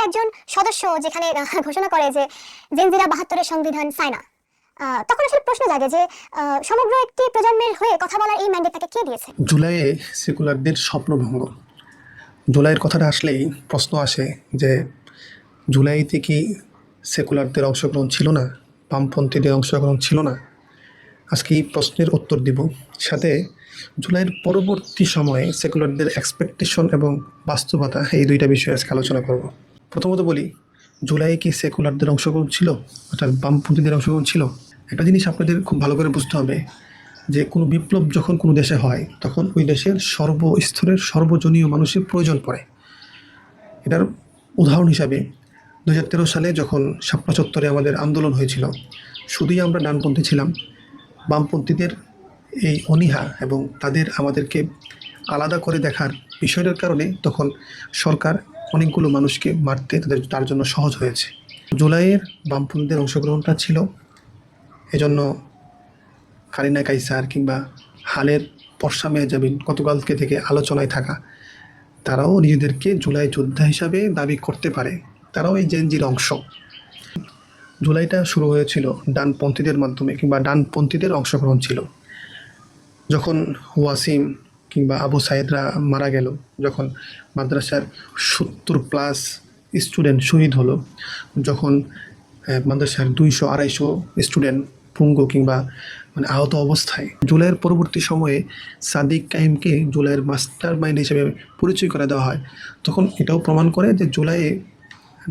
একজন সদস্য যেখানে ঘোষণা করে যে জেনজিরা ৭২-এর সংবিধান চায় না, তখন আসলে প্রশ্ন জাগে যে সমগ্র একটি প্রজন্মের হয়ে কথা বলার এই ম্যান্ডেট তাকে কে দিয়েছে? জুলাইয়ে সেকুলারদের স্বপ্নভঙ্গ। জুলাইয়ের কথাটা আসলেই প্রশ্ন আসে যে জুলাইতে কি সেকুলারদের অংশগ্রহণ ছিল না, বামপন্থীদের অংশগ্রহণ ছিল না? আজকে এই প্রশ্নের উত্তর দিব, সাথে জুলাইয়ের পরবর্তী সময়ে সেকুলারদের এক্সপেকটেশন এবং বাস্তবতা, এই দুইটা বিষয়ে আজকে আলোচনা করব। প্রথমত বলি, জুলাইয়ে কি সেকুলারদের অংশগ্রহণ ছিল, অর্থাৎ বামপন্থীদের অংশগ্রহণ ছিল? একটা জিনিস আপনাদের খুব ভালো করে বুঝতে হবে যে কোনো বিপ্লব যখন কোনো দেশে হয় তখন ওই দেশের সর্বস্তরের সর্বজনীয় মানুষের প্রয়োজন পড়ে। এটার উদাহরণ হিসাবে 2013 সালে যখন শাপলা চত্বরে আমাদের আন্দোলন হয়েছিল, শুধুই আমরা ডানপন্থী ছিলাম, বামপন্থীদের এই অনীহা এবং তাদের আমাদেরকে আলাদা করে দেখার বিষয়টার কারণে তখন সরকার অনেকগুলো মানুষকে মারতে তার জন্য সহজ হয়েছে। জুলাইয়ের বামপন্থীদের অংশগ্রহণটা ছিল এজন্য কারিনা কাইসার কিংবা হালের পর্সা মেহজাবিন গতকালকে থেকে আলোচনায় থাকা, তারাও নিজেদেরকে জুলাই যোদ্ধা হিসাবে দাবি করতে পারে, তারাও এই জেনজির অংশ। জুলাইটা শুরু হয়েছিল ডানপন্থীদের মাধ্যমে কিংবা ডানপন্থীদের অংশগ্রহণ ছিল। যখন ওয়াসিম কিংবা আবু সাইদরা মারা গেল, যখন মাদ্রাসার 70+ স্টুডেন্ট শহীদ হলো, যখন মাদ্রাসার 200-250 স্টুডেন্ট পঙ্গু কিংবা আহত অবস্থায়, জুলাইয়ের পরবর্তী সময়ে সাদিক কাইমকে জুলাইয়ের মাস্টার মাইন্ড হিসেবে পরিচয় করে দেওয়া হয়, তখন এটাও প্রমাণ করে যে জুলাইয়ে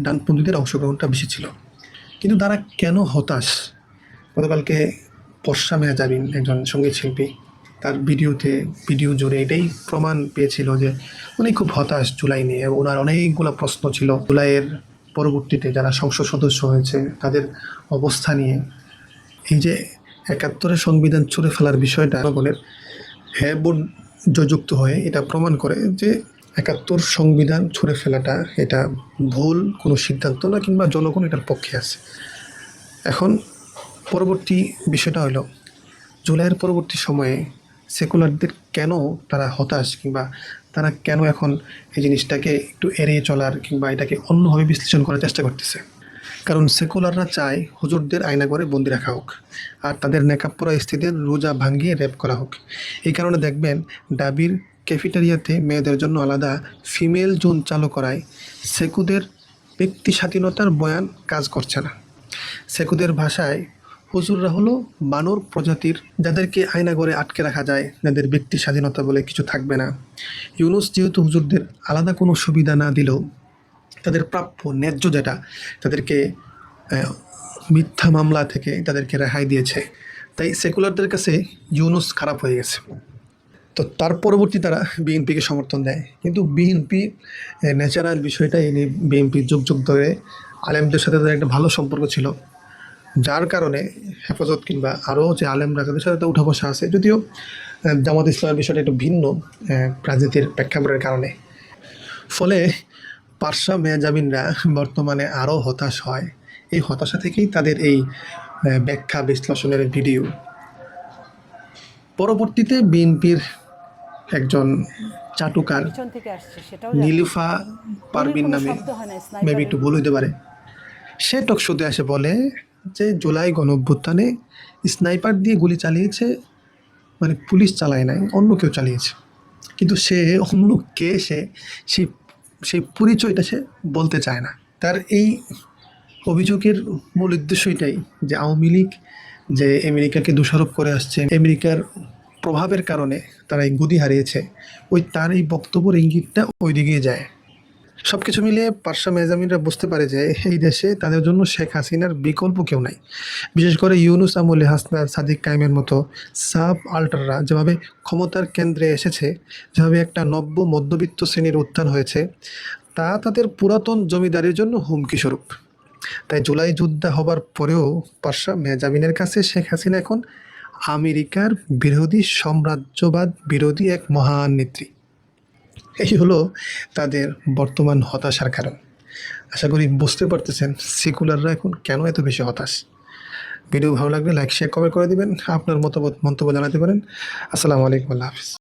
ডানপন্থীদের অংশগ্রহণটা বেশি ছিল। কিন্তু তারা কেন হতাশ? গতকালকে পর্সা মেহজাবিন, একজন সঙ্গীত শিল্পী, তার ভিডিও জুড়ে এটাই প্রমাণ পেয়েছিল যে উনি খুব হতাশ জুলাই নিয়ে। ওনার অনেকগুলো প্রশ্ন ছিল জুলাইয়ের পরবর্তীতে যারা সংসদ সদস্য হয়েছে তাদের অবস্থা নিয়ে। এই যে ৭১-এর সংবিধান ছুঁড়ে ফেলার বিষয়টা জনগণের হ্যাঁ বোর্ড যুক্ত হয়ে এটা প্রমাণ করে যে ৭১ সংবিধান ছুঁড়ে ফেলাটা এটা ভুল কোনো সিদ্ধান্ত না, কিংবা জনগণ এটার পক্ষে আছে। এখন পরবর্তী বিষয়টা হলো জুলাইয়ের পরবর্তী সময়ে সেকুলারদের কেন তারা হতাশ, কিংবা তারা কেন এখন এই জিনিসটাকে একটু এড়িয়ে চলার কিংবা এটাকে অন্যভাবে বিশ্লেষণ করার চেষ্টা করতেছে। কারণ সেকুলাররা চায় হুজুরদের আয়না করে বন্দি রাখা হোক, আর তাদের নেকাব পরা স্ত্রীদের রোজা ভাঙিয়ে রেপ করা হোক। এই কারণে দেখবেন ডাবির ক্যাফেটেরিয়াতে মেয়েদের জন্য আলাদা ফিমেল জোন চালু করায় সেকুদের ব্যক্তি স্বাধীনতার বয়ান কাজ করছে না। সেকুদের ভাষায় হুজুররা হলো বানর প্রজাতির, যাদেরকে আয়না করে আটকে রাখা যায়, যাদের ব্যক্তি স্বাধীনতা বলে কিছু থাকবে না। ইউনুস যেহেতু হুজুরদের আলাদা কোনো সুবিধা না দিলেও তাদের প্রাপ্য ন্যায্য যেটা, তাদেরকে মিথ্যা মামলা থেকে তাদেরকে রেহাই দিয়েছে, তাই সেকুলারদের কাছে ইউনুস খারাপ হয়ে গেছে। তো তার পরবর্তী তারা বিএনপিকে সমর্থন দেয়, কিন্তু বিএনপি ন্যাচারাল বিষয়টা এনে বিএনপি যুগ ধরে আলেমদের সাথে তাদের একটা ভালো সম্পর্ক ছিল, যার কারণে হেফাজত কিংবা আরও যে আলেমরা তাদের সাথে উঠা বসা আছে, যদিও জামাত ইসলামের বিষয়টা একটু ভিন্ন রাজনীতির প্রেক্ষাপটের কারণে। ফলে পার্সা মেহজাবিনরা বর্তমানে আরও হতাশ হয়। এই হতাশা থেকেই তাদের এই ব্যাখ্যা বিশ্লেষণের ভিডিও। পরবর্তীতে বিএনপির একজন চাটুকার নীলুফা পারভিন নামে, মেবি একটু ভুল হইতে পারে, সে টকশোতে এসে বলে যে জুলাই গণঅভ্যুত্থানে স্নাইপার দিয়ে গুলি চালিয়েছে, পুলিশ চালায় নাই, অন্য কেউ চালিয়েছে। কিন্তু সে অন্য কে, সেই পরিচয়টা সে বলতে চায় না। তার এই অভিযোগের মূল উদ্দেশ্য এটাই যে আওয়ামী লীগ যে আমেরিকাকে দোষারোপ করে আসছে, আমেরিকার প্রভাবের কারণে তারা এই গদি হারিয়েছে, তার এই বক্তব্যের ইঙ্গিতটা ওই দিকে যায়। সব কিছু মিলিয়ে পার্সা মেহজাবিনরা বুঝতে পারে যে এই দেশে তাদের জন্য শেখ হাসিনার বিকল্প কেউ নাই। বিশেষ করে ইউনুস আমলে হাসনাত সাদিক কায়েমের মতো সাব আল্টাররা যেভাবে ক্ষমতার কেন্দ্রে এসেছে, যেভাবে একটা নব্য মধ্যবিত্ত শ্রেণীর উত্থান হয়েছে, তা তাদের পুরাতন জমিদারির জন্য হুমকি স্বরূপ। তাই জুলাই যোদ্ধা হবার পরেও পার্সা মেহজাবিনের কাছে শেখ হাসিনা এখন আমেরিকার বিরোধী, সাম্রাজ্যবাদ বিরোধী এক মহান নেত্রী। এই হলো তাদের বর্তমান হতাশার কারণ। আশা করি বুঝতে পারতেছেন সেকুলাররা এখন কেন এত বেশি হতাশ। ভিডিও ভালো লাগলে লাইক, শেয়ার, কমেন্ট করে দিবেন, আপনার মন্তব্য জানাতে পারেন। আসসালামু আলাইকুম, আল্লাহ হাফিজ।